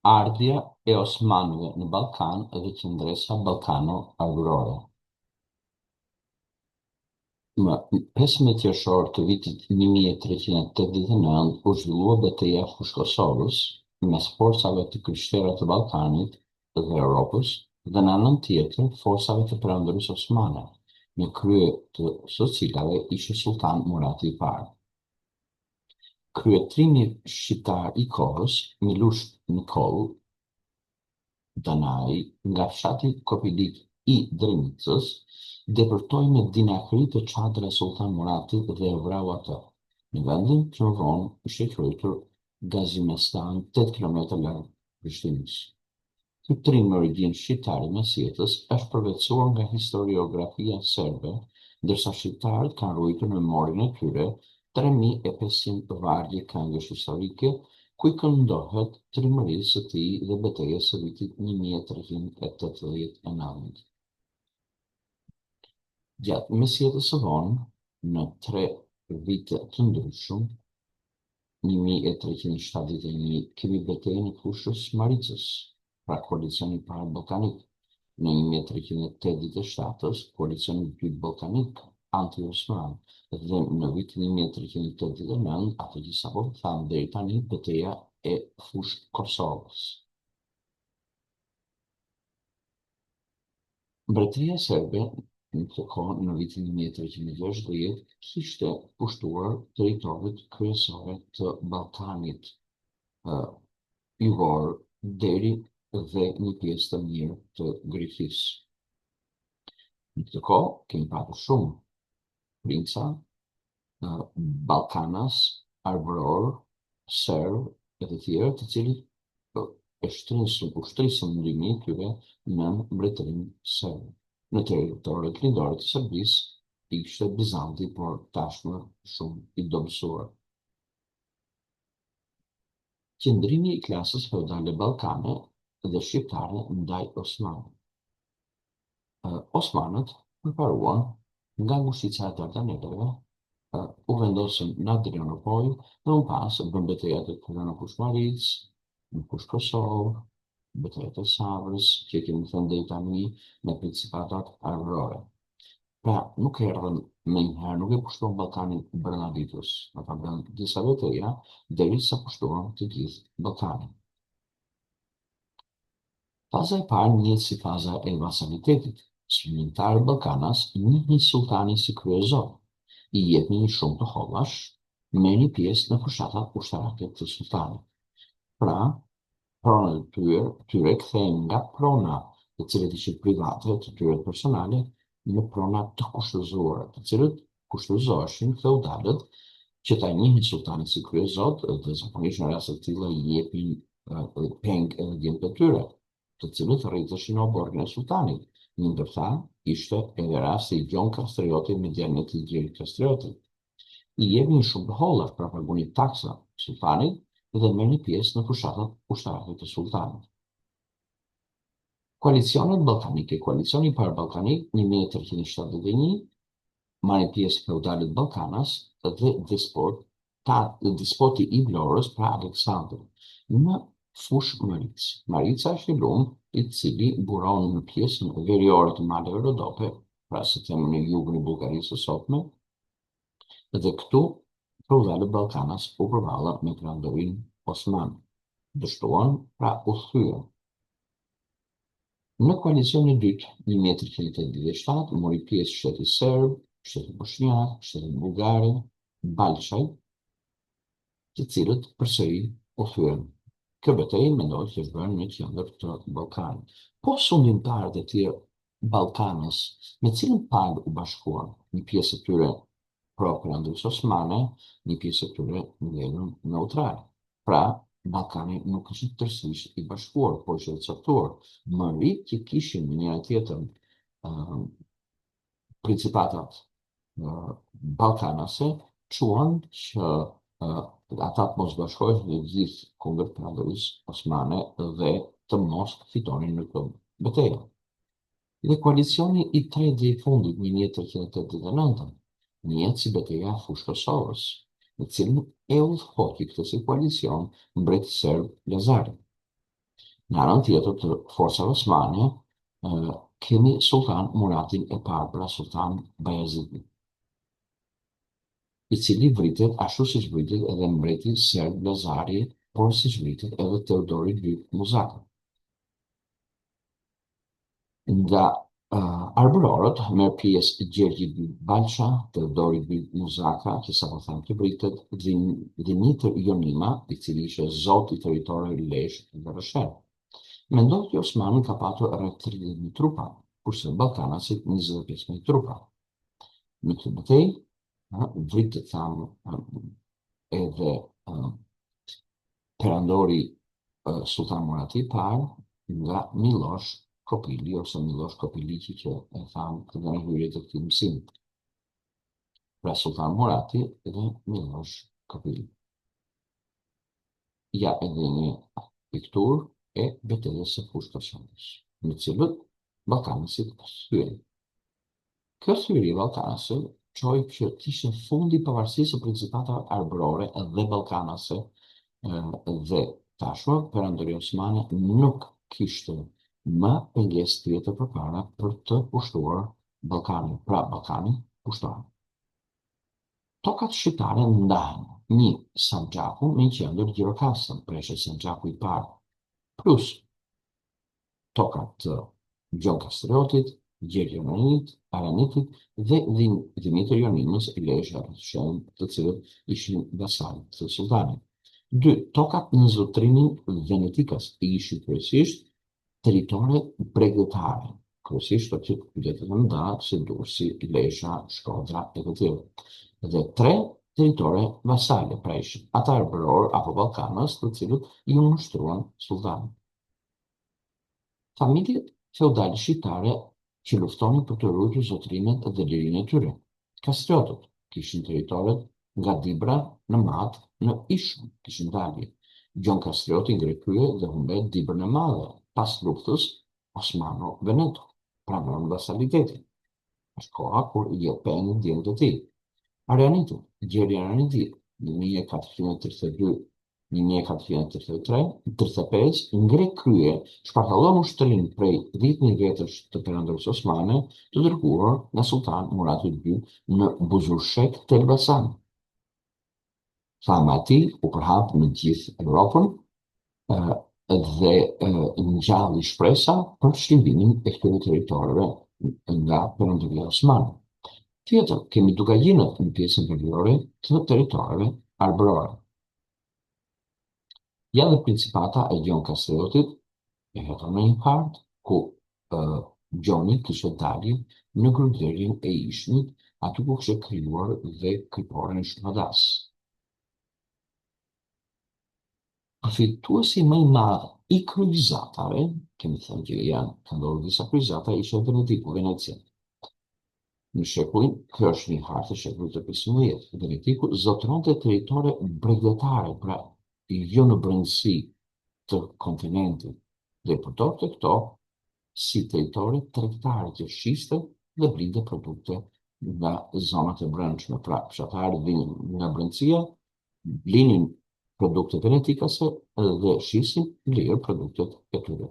Ardhja e Osmanëve në Ballkan dhe qendresa ballkano-argërore. Më 15 qershor të vitit 1389 u zhvillua betejë e Fushë Kosovës mes forcave të krishterë të Ballkanit dhe Europës dhe në anën tjetër forcave të Perandërisë Osmane, në krye të së cilave ishte sultan Murati i parë. Kryetrimi shqiptar i kohës, Milush Nikol Danai, nga fshati Kopilik i Drenicës, depërtoi me dinakri të çadrën e Sultan Muratit dhe e vrau atë. Në vendin që më vonë ishte quajtur Gazimestan, 8 kilometër larg Prishtinës. Ky trim me origjinë shqiptare mes jetës është përvetësuar nga historiografia serbe, ndërsa shqiptarët kanë ruajtur në memorien e tyre 3500 vargje këngësh historike, ku i këndohet trimërisë së tij dhe betejës së vitit 1389. Gjatë mesjetës së vonë, në 3 vite të ndryshëm, 1371 kemi betejën e fushës Maricës, pra koalicioni i parë ballkanik. Në 1387 koalicioni i dytë ballkanik anti-Osman dhe në vitin 1389 atë që sapo thamë deri tani betejë e Fushë Kosovës. Mbretëria serbe në këtë kohë në vitin 1360 kishte pushtuar territoret kryesore të Ballkanit jugor deri dhe një pjesë të mirë të Greqisë. Në këtë kohë kemi pasur shumë princa Ballkanas, arbror, serb e të tjerë, të cilët ushtrisën ndrimin e tyre në mbretërinë serbe. Në territoret lindore të Serbisë ishte Bizanti, por tashmë shumë i dobësuar. Qëndrimi i klasës feudale ballkane dhe shqiptare ndaj Osmanëve. Osmanët përparuan nga ngushtica e Dardaneleve, u vendosën në Adrianopol dhe më pas bën betejat e tyre në Fushë Maricë, në Fushë Kosovë, betejat e Savrës, që kemi thënë deri tani në principatat argërore. Pra, nuk erdhën me njëherë, nuk e pushtuan Ballkanin brenda ditës, ata bën disa beteja derisa pushtuan të gjithë Ballkanin. Faza e parë njihet si faza e vasalitetit. Sultanët Ballkanas njihin sultanin si kryezor, i jepnin shumë të hollash, merrnin pjesë në fushatat ushtarake të sultanit. Pra, pronat e tyre kthehen nga prona të cilët ishin private të tyre personale në prona të kushtëzuara, të cilët kushtëzoheshin feudalët që ta njihin sultanin si kryezor dhe zakonisht në raste të tilla i jepin peng edhe djemtë të tyre, të cilët rriteshin në oborrin e sultanit. Ndërsa ishte edhe rasti i Gjon Kastrioti me djalin e tij Gjeri Kastrioti. I jepnin shumë të hollash, pra pagunin taksa sultanit dhe merrnin pjesë në fushatat ushtarake të sultanit. Koalicionet ballkanike. Koalicioni i parë ballkanik 1371 marrin pjesë feudalet Ballkanas dhe despoti i Vlorës, pra Aleksandër, në Fushë Maricë. Marica është i lumë i cili buron në pjesën veriore të maleve Rodope, pra si themi në jugun e Bullgarisë së sotme, dhe këtu feudalët Ballkanas u përballën me Perandorinë Osmane, dështuan, pra u thyen. Në koalicionin e dytë, 1387, mori pjesë shteti serb, shteti bosnjak, shteti bullgare, Balçaj, të cilët përsëri u thyen. Kjo betejë mendohet që është bërë në qendër të Ballkanit. Po sundimtarët e tjerë Ballkanës, me cilën palë u bashkuan, një pjesë e tyre pro-Perandërisë Osmane, një pjesë e tyre ndjenën neutral. Pra, Ballkani nuk është tërësisht i bashkuar, por që të caktuar. Më rritë që kishin në njëra tjetrën principatat ballkanase, quan që ata të mos bashkohen dhe gjithë kundër Perandërisë Osmane dhe të mos fitonin në këtë betejë. Dhe koalicioni i tretë dhe i fundit 1389 njihet si betejë e Fushë Kosovës, në cilën e udhëhoqi këtë si koalicion mbreti serb Lazari. Në anën tjetër të forcave osmane, kemi Sultan Muratin e parë, pra Sultan Bayezidi, i cili vritet ashtu siç vritet edhe mbreti serb Lazari, por siç vritet edhe Teodori II Muzaka. Nga arbërorët merr pjesë Gjergji I Balça, Teodori II Muzaka, që sapo them që vritet, Dimitër Jonima, i cili ishte zoti i territoreve Lezhë dhe Rëshërë. Mendohet që Osmani ka patur rreth 30.000 trupa, kurse ballkanasit 25.000 trupa. Në këtë betejë, vritet thamë edhe perandori Sultan Murati I parë nga Miloš Kopili, ose Miloš Kopiliqi, që e thamë të në hyrje të këtij mësimi. Pra Sultan Murati dhe Miloš Kopili. Ja edhe një pikturë e betejës së Pushkashëndës, në cilët ballkanasit hyen. Kjo thyrje ballkanase çoi që kishte fundi pavarësisë së principatave arbërore dhe ballkanase, dhe tashmë perandoria osmane nuk kishte më pengesë tjetër përpara për të pushtuar Ballkanin, pra Ballkani pushtohej. Tokat shqiptare ndahen: 1. Sanxhaku me një qendër Gjirokastër, preshët Sanxhaku I parë, plus tokat të Gjon Kastriotit, Gjergj Aranitit dhe Dimitër Jonimës I Lezhë, të cilët ishin vasalë të sultanit. 2. Tokat në zotrimin Venetikas ishin kryesisht territore bregdetare, kryesisht ato që qytetet më nda si Durrësi, Lezhë, Shkodra e të tjerë. Dhe 3. Territore vasale, pra ishin ata arbëror apo ballkanës të cilët I ushtruan sultanit. Familjet feudale shqiptare që luftonin për të ruajtur zotrimet dhe lirinë e tyre. Kastriotët kishin territoret nga Dibra në Mat në Ishëm, kishin dalje. Gjon Kastrioti ngre krye dhe humbet Dibrën e Madhe pas luftës Osmano-Veneto, pranon vasalitetin. Është koha kur I jep peng ndjenjët e tij. Arjaniti, Gjergj Arjaniti, në 1433-1435, ngre krye, shpartallon ushtrinë prej 10.000 vjetësh të perandorisë osmane, të dërguar nga Sultan Murati II në Buzurshek të Elbasan. Fama e tij u përhap në gjithë Europën dhe ngjalli shpresa për shlimbimin e këtyre territoreve nga perandoria osmane. Tjetër, kemi Dugajinët në pjesën veriore të territoreve arbërore. Ja dhe principata e Gjon Kastriotit e heton në një part, ku Gjoni kishte dalje në grunderjen e Ishnit, aty ku kishte krijuar dhe kriporën e Shmadas. Përfituesi më I madh I kryqëzatave, kemi thënë që ka ndodhur disa kryqëzata, ishte Venediku, Venecia. Në shekullin, kjo është një hartë e shekullit të 15. Venediku zotronte territore bregdetare, pra jo në brendësi të kontinentit, dhe përdorte këto si territore tregtare që shiste dhe blinte produkte nga zonat e brendshme. Pra, fshatarët vinin nga brendësia, blinin produkte venetikase dhe shisin lirë produktet e tyre.